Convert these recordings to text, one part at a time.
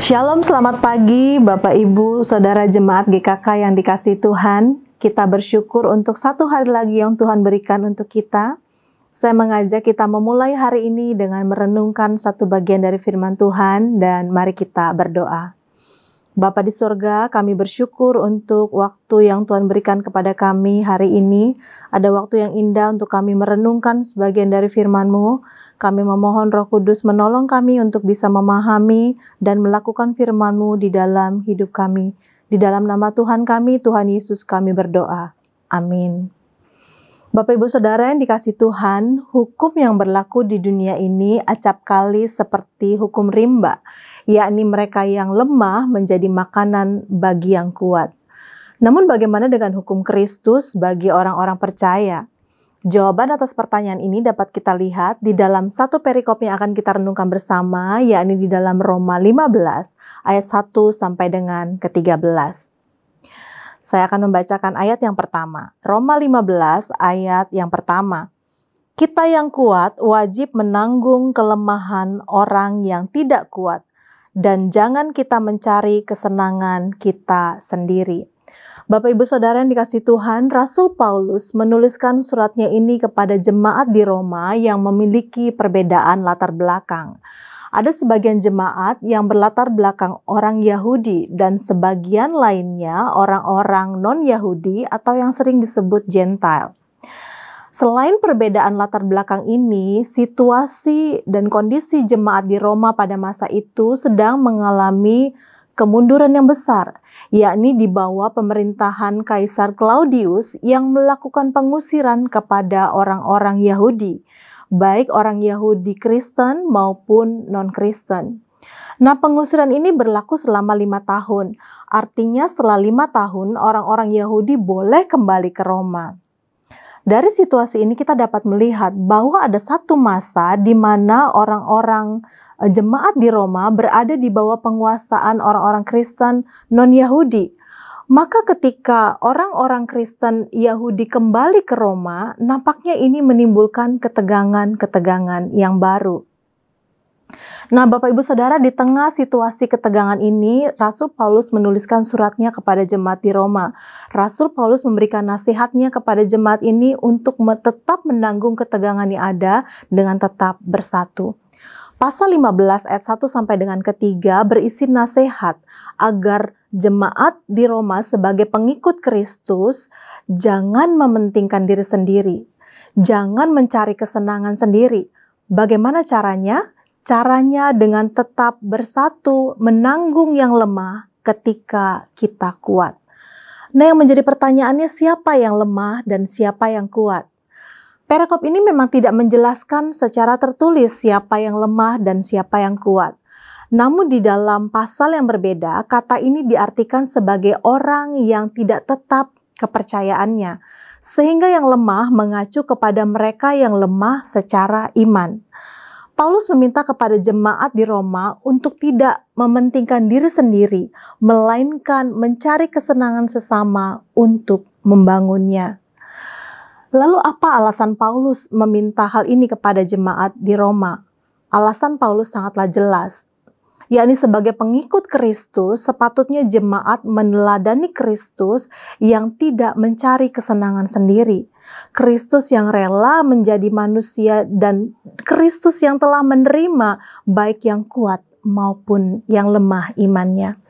Shalom, selamat pagi Bapak Ibu, Saudara Jemaat GKK yang dikasihi Tuhan. Kita bersyukur untuk satu hari lagi yang Tuhan berikan untuk kita. Saya mengajak kita memulai hari ini dengan merenungkan satu bagian dari firman Tuhan dan mari kita berdoa. Bapa di surga, kami bersyukur untuk waktu yang Tuhan berikan kepada kami hari ini. Ada waktu yang indah untuk kami merenungkan sebagian dari firman-Mu. Kami memohon Roh Kudus menolong kami untuk bisa memahami dan melakukan firman-Mu di dalam hidup kami. Di dalam nama Tuhan kami, Tuhan Yesus kami berdoa. Amin. Bapak Ibu Saudara yang dikasihi Tuhan, hukum yang berlaku di dunia ini acap kali seperti hukum rimba, yakni mereka yang lemah menjadi makanan bagi yang kuat. Namun bagaimana dengan hukum Kristus bagi orang-orang percaya? Jawaban atas pertanyaan ini dapat kita lihat di dalam satu perikop yang akan kita renungkan bersama, yakni di dalam Roma 15 ayat 1 sampai dengan ke-13. Saya akan membacakan ayat yang pertama. Roma 15 ayat yang pertama. Kita yang kuat wajib menanggung kelemahan orang yang tidak kuat, dan jangan kita mencari kesenangan kita sendiri. Bapak Ibu Saudara yang dikasihi Tuhan, Rasul Paulus menuliskan suratnya ini kepada jemaat di Roma yang memiliki perbedaan latar belakang. Ada sebagian jemaat yang berlatar belakang orang Yahudi dan sebagian lainnya orang-orang non-Yahudi atau yang sering disebut Gentile. Selain perbedaan latar belakang ini, situasi dan kondisi jemaat di Roma pada masa itu sedang mengalami kemunduran yang besar, yakni di bawah pemerintahan Kaisar Claudius yang melakukan pengusiran kepada orang-orang Yahudi, baik orang Yahudi Kristen maupun non-Kristen. Nah, pengusiran ini berlaku selama 5 tahun. Artinya setelah 5 tahun orang-orang Yahudi boleh kembali ke Roma. Dari situasi ini kita dapat melihat bahwa ada satu masa di mana orang-orang jemaat di Roma berada di bawah penguasaan orang-orang Kristen non-Yahudi. Maka ketika orang-orang Kristen Yahudi kembali ke Roma, nampaknya ini menimbulkan ketegangan-ketegangan yang baru. Nah, Bapak Ibu Saudara, di tengah situasi ketegangan ini, Rasul Paulus menuliskan suratnya kepada jemaat di Roma. Rasul Paulus memberikan nasihatnya kepada jemaat ini untuk tetap menanggung ketegangan yang ada dengan tetap bersatu. Pasal 15 ayat 1 sampai dengan ke-3 berisi nasihat agar jemaat di Roma sebagai pengikut Kristus jangan mementingkan diri sendiri, jangan mencari kesenangan sendiri. Bagaimana caranya? Caranya dengan tetap bersatu menanggung yang lemah ketika kita kuat. Nah, yang menjadi pertanyaannya, siapa yang lemah dan siapa yang kuat? Perikop ini memang tidak menjelaskan secara tertulis siapa yang lemah dan siapa yang kuat. Namun di dalam pasal yang berbeda, kata ini diartikan sebagai orang yang tidak tetap kepercayaannya, sehingga yang lemah mengacu kepada mereka yang lemah secara iman. Paulus meminta kepada jemaat di Roma untuk tidak mementingkan diri sendiri, melainkan mencari kesenangan sesama untuk membangunnya. Lalu apa alasan Paulus meminta hal ini kepada jemaat di Roma? Alasan Paulus sangatlah jelas, yakni sebagai pengikut Kristus, sepatutnya jemaat meneladani Kristus yang tidak mencari kesenangan sendiri. Kristus yang rela menjadi manusia dan Kristus yang telah menerima baik yang kuat maupun yang lemah imannya.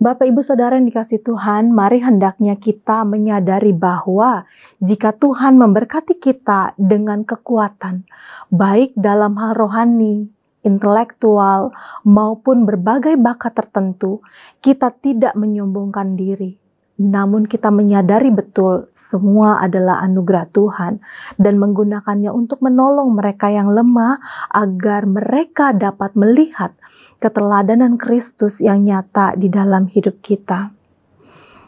Bapak Ibu Saudara yang dikasihi Tuhan, mari hendaknya kita menyadari bahwa jika Tuhan memberkati kita dengan kekuatan, baik dalam hal rohani, intelektual, maupun berbagai bakat tertentu, kita tidak menyombongkan diri. Namun kita menyadari betul semua adalah anugerah Tuhan dan menggunakannya untuk menolong mereka yang lemah agar mereka dapat melihat keteladanan Kristus yang nyata di dalam hidup kita.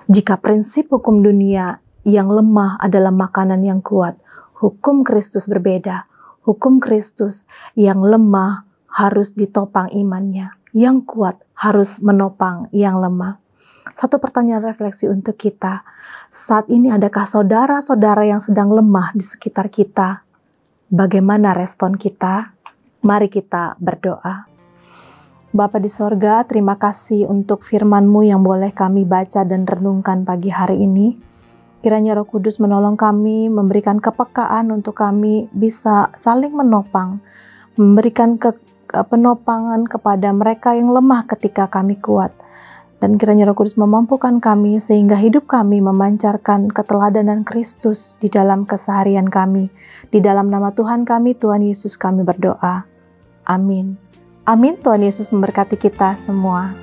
Jika prinsip hukum dunia yang lemah adalah makanan yang kuat, hukum Kristus berbeda. Hukum Kristus yang lemah harus ditopang imannya, yang kuat harus menopang yang lemah. Satu pertanyaan refleksi untuk kita. Saat ini adakah saudara-saudara yang sedang lemah di sekitar kita? Bagaimana respon kita? Mari kita berdoa. Bapa di sorga, terima kasih untuk firman-Mu yang boleh kami baca dan renungkan pagi hari ini. Kiranya Roh Kudus menolong kami, memberikan kepekaan untuk kami bisa saling menopang, memberikan penopangan kepada mereka yang lemah ketika kami kuat. Dan kiranya Roh Kudus memampukan kami sehingga hidup kami memancarkan keteladanan Kristus di dalam keseharian kami. Di dalam nama Tuhan kami, Tuhan Yesus kami berdoa. Amin. Amin. Tuhan Yesus memberkati kita semua.